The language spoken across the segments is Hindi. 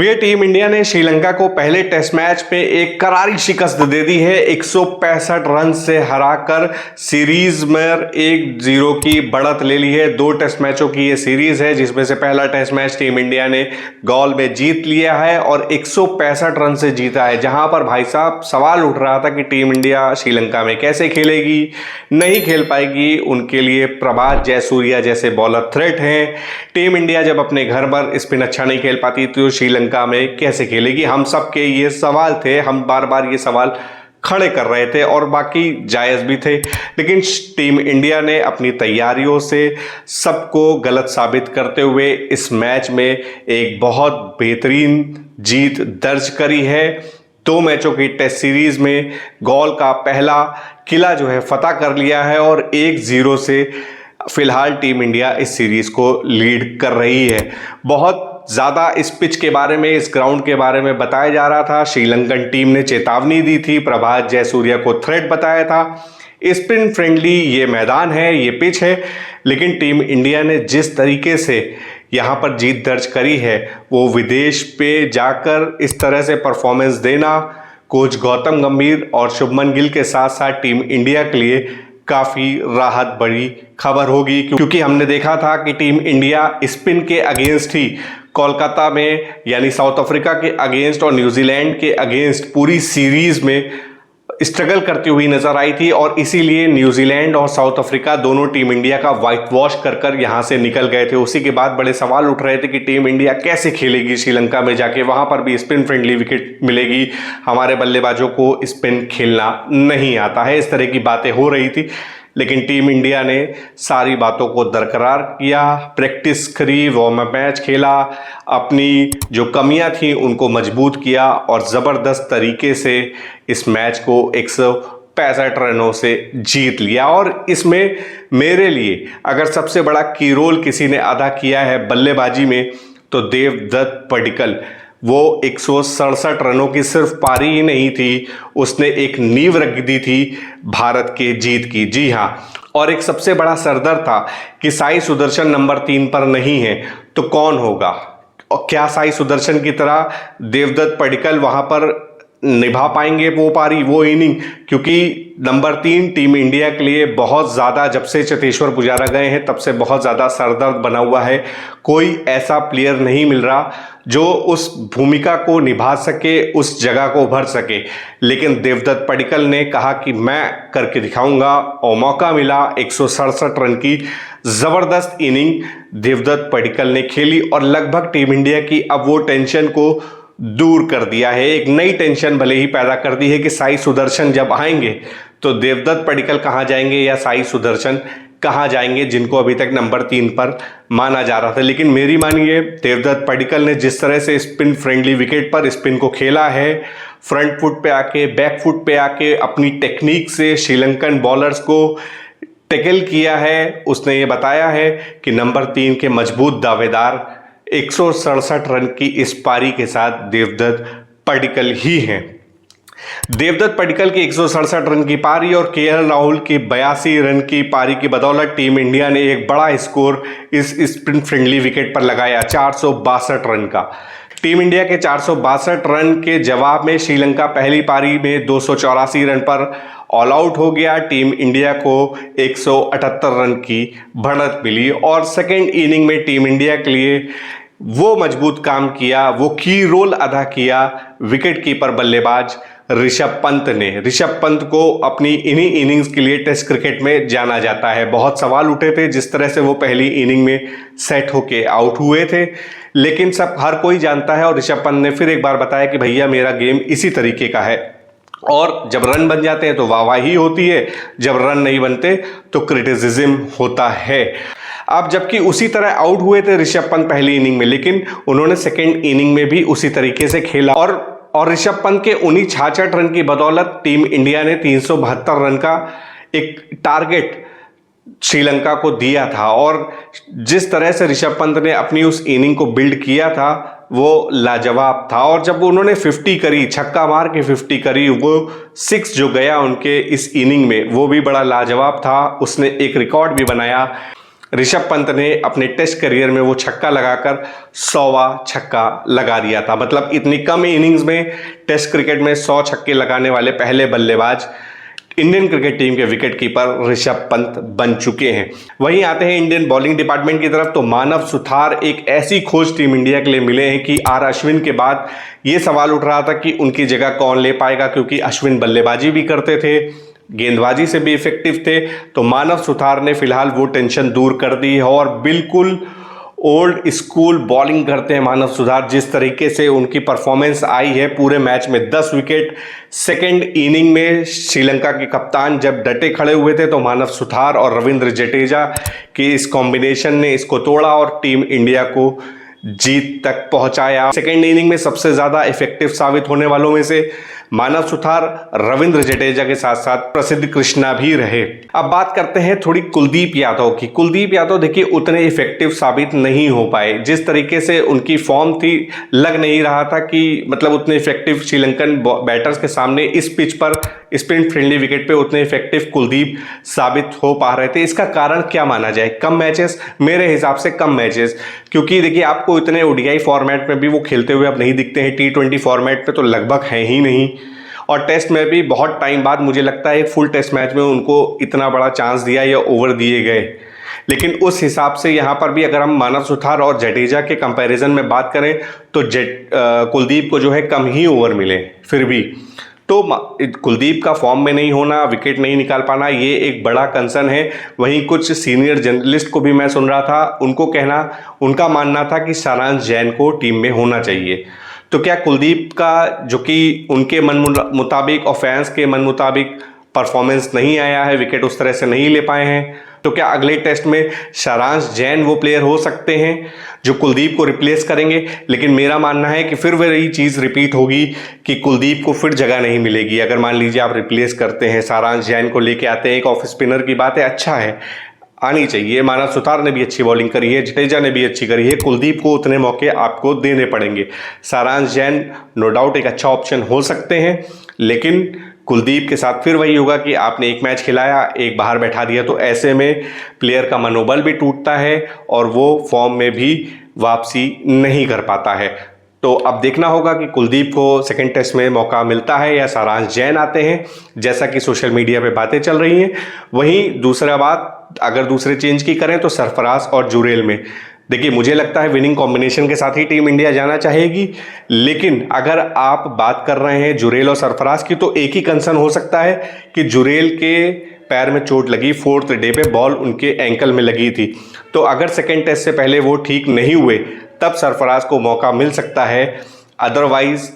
ये टीम इंडिया ने श्रीलंका को पहले टेस्ट मैच में एक करारी शिकस्त दे दी है। 165 रन से हराकर सीरीज में 1-0 की बढ़त ले ली है। 2 टेस्ट मैचों की ये सीरीज है, जिसमें से पहला टेस्ट मैच टीम इंडिया ने गॉल में जीत लिया है और 165 रन से जीता है। जहां पर भाई साहब सवाल उठ रहा था कि टीम इंडिया श्रीलंका में कैसे खेलेगी, नहीं खेल पाएगी। उनके लिए प्रभात जयसूर्या जैसे बॉलर थ्रेट हैं। टीम इंडिया जब अपने घर पर स्पिन अच्छा नहीं खेल पाती तो श्रीलंका में कैसे खेलेगी। हम सबके ये सवाल थे, हम बार बार ये सवाल खड़े कर रहे थे और बाकी जायज भी थे, लेकिन टीम इंडिया ने अपनी तैयारियों से सबको गलत साबित करते हुए इस मैच में एक बहुत बेहतरीन जीत दर्ज करी है। 2 मैचों की टेस्ट सीरीज में गॉल का पहला किला जो है फतह कर लिया है और 1-0 से फिलहाल टीम इंडिया इस सीरीज को लीड कर रही है। बहुत ज़्यादा इस पिच के बारे में, इस ग्राउंड के बारे में बताया जा रहा था। श्रीलंकन टीम ने चेतावनी दी थी, प्रभात जयसूर्या को थ्रेट बताया था। स्पिन फ्रेंडली ये मैदान है, ये पिच है, लेकिन टीम इंडिया ने जिस तरीके से यहाँ पर जीत दर्ज करी है, वो विदेश पे जाकर इस तरह से परफॉर्मेंस देना कोच गौतम गंभीर और शुभमन गिल के साथ साथ टीम इंडिया के लिए काफ़ी राहत बड़ी खबर होगी, क्योंकि हमने देखा था कि टीम इंडिया स्पिन के अगेंस्ट ही कोलकाता में यानी साउथ अफ्रीका के अगेंस्ट और न्यूजीलैंड के अगेंस्ट पूरी सीरीज में स्ट्रगल करती हुई नजर आई थी और इसीलिए न्यूजीलैंड और साउथ अफ्रीका दोनों टीम इंडिया का वाइट वॉश कर यहां से निकल गए थे। उसी के बाद बड़े सवाल उठ रहे थे कि टीम इंडिया कैसे खेलेगी श्रीलंका में जाके, वहां पर भी स्पिन फ्रेंडली विकेट मिलेगी, हमारे बल्लेबाजों को स्पिन खेलना नहीं आता है, इस तरह की बातें हो रही थी। लेकिन टीम इंडिया ने सारी बातों को दरकरार किया, प्रैक्टिस करी, वार्म अप मैच खेला, अपनी जो कमियां थी उनको मजबूत किया और ज़बरदस्त तरीके से इस मैच को 165 रनों से जीत लिया। और इसमें मेरे लिए अगर सबसे बड़ा की रोल किसी ने अदा किया है बल्लेबाजी में तो देवदत्त पडिक्कल। वो 167 रनों की सिर्फ पारी ही नहीं थी, उसने एक नींव रख दी थी भारत के जीत की। जी हाँ, और एक सबसे बड़ा सरदर्द था कि साई सुदर्शन नंबर 3 पर नहीं है तो कौन होगा, और क्या साई सुदर्शन की तरह देवदत्त पडिक्कल वहां पर निभा पाएंगे वो पारी, वो इनिंग, क्योंकि नंबर 3 टीम इंडिया के लिए बहुत ज़्यादा, जब से चेतेश्वर पुजारा गए हैं तब से बहुत ज़्यादा सरदर्द बना हुआ है। कोई ऐसा प्लेयर नहीं मिल रहा जो उस भूमिका को निभा सके, उस जगह को भर सके। लेकिन देवदत्त पडिक्कल ने कहा कि मैं करके दिखाऊंगा और मौका मिला। 167 रन की ज़बरदस्त इनिंग देवदत्त पडिक्कल ने खेली और लगभग टीम इंडिया की अब वो टेंशन को दूर कर दिया है। एक नई टेंशन भले ही पैदा कर दी है कि साई सुदर्शन जब आएंगे तो देवदत्त पडिक्कल कहाँ जाएंगे या साई सुदर्शन कहाँ जाएंगे, जिनको अभी तक नंबर 3 पर माना जा रहा था। लेकिन मेरी मानिए, देवदत्त पडिक्कल ने जिस तरह से स्पिन फ्रेंडली विकेट पर स्पिन को खेला है, फ्रंट फुट पे आके, बैक फुट पे आके अपनी टेक्निक से श्रीलंकन बॉलर्स को टैकल किया है, उसने ये बताया है कि नंबर 3 के मजबूत दावेदार 167 रन की इस पारी के साथ देवदत्त पडिक्कल ही हैं। देवदत्त पडिक्कल की 167 रन की पारी और केएल राहुल की 82 रन की पारी की बदौलत टीम इंडिया ने एक बड़ा स्कोर इस स्पिन फ्रेंडली विकेट पर लगाया, 462 रन का। टीम इंडिया के 462 रन के जवाब में श्रीलंका पहली पारी में 284 रन पर ऑल आउट हो गया। टीम इंडिया को 178 रन की बढ़त मिली और सेकेंड इनिंग में टीम इंडिया के लिए वो मजबूत काम किया, वो की रोल अदा किया विकेट कीपर बल्लेबाज ऋषभ पंत ने। ऋषभ पंत को अपनी इन्हीं इनिंग्स के लिए टेस्ट क्रिकेट में जाना जाता है। बहुत सवाल उठे थे जिस तरह से वो पहली इनिंग में सेट होके आउट हुए थे, लेकिन हर कोई जानता है और ऋषभ पंत ने फिर एक बार बताया कि भैया मेरा गेम इसी तरीके का है। और जब रन बन जाते हैं तो वाहवाही होती है, जब रन नहीं बनते तो क्रिटिसिज्म होता है। अब जबकि उसी तरह आउट हुए थे ऋषभ पंत पहली इनिंग में, लेकिन उन्होंने सेकेंड इनिंग में भी उसी तरीके से खेला और ऋषभ पंत के उन्हीं 66 रन की बदौलत टीम इंडिया ने 372 रन का एक टारगेट श्रीलंका को दिया था। और जिस तरह से ऋषभ पंत ने अपनी उस इनिंग को बिल्ड किया था वो लाजवाब था। और जब उन्होंने 50 करी, छक्का मार के 50 करी, वो 6 जो गया उनके इस इनिंग में वो भी बड़ा लाजवाब था। उसने एक रिकॉर्ड भी बनाया ऋषभ पंत ने अपने टेस्ट करियर में वो छक्का लगाकर 100वां छक्का लगा दिया था। मतलब इतनी कम इनिंग्स में टेस्ट क्रिकेट में 100 छक्के लगाने वाले पहले बल्लेबाज इंडियन क्रिकेट टीम के विकेटकीपर ऋषभ पंत बन चुके हैं। वहीं आते हैं इंडियन बॉलिंग डिपार्टमेंट की तरफ, तो मानव सुथार एक ऐसी खोज टीम इंडिया के लिए मिले हैं कि आर अश्विन के बाद ये सवाल उठ रहा था कि उनकी जगह कौन ले पाएगा, क्योंकि अश्विन बल्लेबाजी भी करते थे, गेंदबाजी से भी इफेक्टिव थे। तो मानव सुथार ने फिलहाल वो टेंशन दूर कर दी है और बिल्कुल ओल्ड स्कूल बॉलिंग करते हैं मानव सुथार। जिस तरीके से उनकी परफॉर्मेंस आई है पूरे मैच में 10 विकेट, सेकेंड इनिंग में श्रीलंका के कप्तान जब डटे खड़े हुए थे तो मानव सुथार और रविंद्र जडेजा के इस कॉम्बिनेशन ने इसको तोड़ा और टीम इंडिया को जीत तक पहुंचाया। सेकेंड इनिंग में सबसे ज्यादा इफेक्टिव साबित होने वालों में से मानव सुथार, रविंद्र जडेजा के साथ साथ प्रसिद्ध कृष्णा भी रहे। अब बात करते हैं थोड़ी कुलदीप यादव की। कुलदीप यादव देखिए उतने इफेक्टिव साबित नहीं हो पाए। जिस तरीके से उनकी फॉर्म थी, लग नहीं रहा था कि मतलब उतने इफेक्टिव श्रीलंकन बैटर्स के सामने इस पिच पर स्पिन फ्रेंडली विकेट पे उतने इफेक्टिव कुलदीप साबित हो पा रहे थे। इसका कारण क्या माना जाए? कम मैचेस, मेरे हिसाब से कम मैचेस, क्योंकि देखिए आपको इतने ओडीआई फॉर्मेट में भी वो खेलते हुए अब नहीं दिखते हैं। T20 फॉर्मेट पे तो लगभग है ही नहीं, और टेस्ट में भी बहुत टाइम बाद मुझे लगता है फुल टेस्ट मैच में उनको इतना बड़ा चांस दिया या ओवर दिए गए। लेकिन उस हिसाब से यहाँ पर भी अगर हम मानव सुथार और जडेजा के कंपैरिजन में बात करें तो कुलदीप को जो है कम ही ओवर मिले। फिर भी तो कुलदीप का फॉर्म में नहीं होना, विकेट नहीं निकाल पाना, ये एक बड़ा कंसर्न है। वहीं कुछ सीनियर जर्नलिस्ट को भी मैं सुन रहा था, उनका मानना था कि सारांश जैन को टीम में होना चाहिए। तो क्या कुलदीप का, जो कि उनके मन मुताबिक और फैंस के मन मुताबिक परफॉर्मेंस नहीं आया है, विकेट उस तरह से नहीं ले पाए हैं, तो क्या अगले टेस्ट में सारांश जैन वो प्लेयर हो सकते हैं जो कुलदीप को रिप्लेस करेंगे? लेकिन मेरा मानना है कि फिर वही चीज़ रिपीट होगी कि कुलदीप को फिर जगह नहीं मिलेगी। अगर मान लीजिए आप रिप्लेस करते हैं, सारांश जैन को लेके आते हैं, एक ऑफ स्पिनर की बात है, अच्छा है, आनी चाहिए। मानव सुथार ने भी अच्छी बॉलिंग करी है, जडेजा ने भी अच्छी करी है, कुलदीप को उतने मौके आपको देने पड़ेंगे। सारांश जैन नो डाउट एक अच्छा ऑप्शन हो सकते हैं, लेकिन कुलदीप के साथ फिर वही होगा कि आपने एक मैच खिलाया, एक बाहर बैठा दिया, तो ऐसे में प्लेयर का मनोबल भी टूटता है और वो फॉर्म में भी वापसी नहीं कर पाता है। तो अब देखना होगा कि कुलदीप को सेकंड टेस्ट में मौका मिलता है या सारांश जैन आते हैं, जैसा कि सोशल मीडिया पे बातें चल रही हैं। वहीं दूसरा बात, अगर दूसरे चेंज की करें तो सरफराज और जुरेल में देखिए मुझे लगता है विनिंग कॉम्बिनेशन के साथ ही टीम इंडिया जाना चाहेगी। लेकिन अगर आप बात कर रहे हैं जुरेल और सरफराज की, तो एक ही कंसर्न हो सकता है कि जुरेल के पैर में चोट लगी, 4th डे पे बॉल उनके एंकल में लगी थी, तो अगर सेकेंड टेस्ट से पहले वो ठीक नहीं हुए तब सरफराज को मौका मिल सकता है, अदरवाइज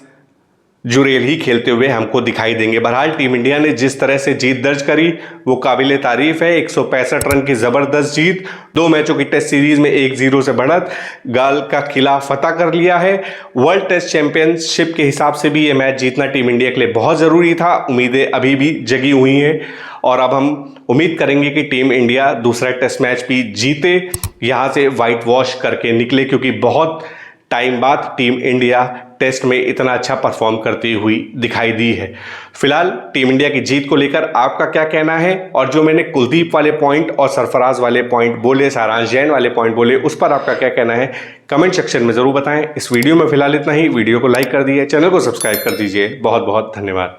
जुरेल ही खेलते हुए हमको दिखाई देंगे। बहरहाल टीम इंडिया ने जिस तरह से जीत दर्ज करी वो काबिले तारीफ है। 165 रन की जबरदस्त जीत, 2 मैचों की टेस्ट सीरीज में 1-0 से बढ़त, गाल का किला फतह कर लिया है। वर्ल्ड टेस्ट चैंपियनशिप के हिसाब से भी ये मैच जीतना टीम इंडिया के लिए बहुत ज़रूरी था। उम्मीदें अभी भी जगी हुई हैं और अब हम उम्मीद करेंगे कि टीम इंडिया दूसरा टेस्ट मैच भी जीते, यहाँ से वाइट वॉश करके निकले, क्योंकि बहुत टाइम बाद टीम इंडिया टेस्ट में इतना अच्छा परफॉर्म करती हुई दिखाई दी है। फिलहाल टीम इंडिया की जीत को लेकर आपका क्या कहना है, और जो मैंने कुलदीप वाले पॉइंट और सरफराज वाले पॉइंट बोले, सारांश जैन वाले पॉइंट बोले, उस पर आपका क्या कहना है कमेंट सेक्शन में ज़रूर बताएं। इस वीडियो में फिलहाल इतना ही। वीडियो को लाइक कर दीजिए, चैनल को सब्सक्राइब कर दीजिए। बहुत बहुत धन्यवाद।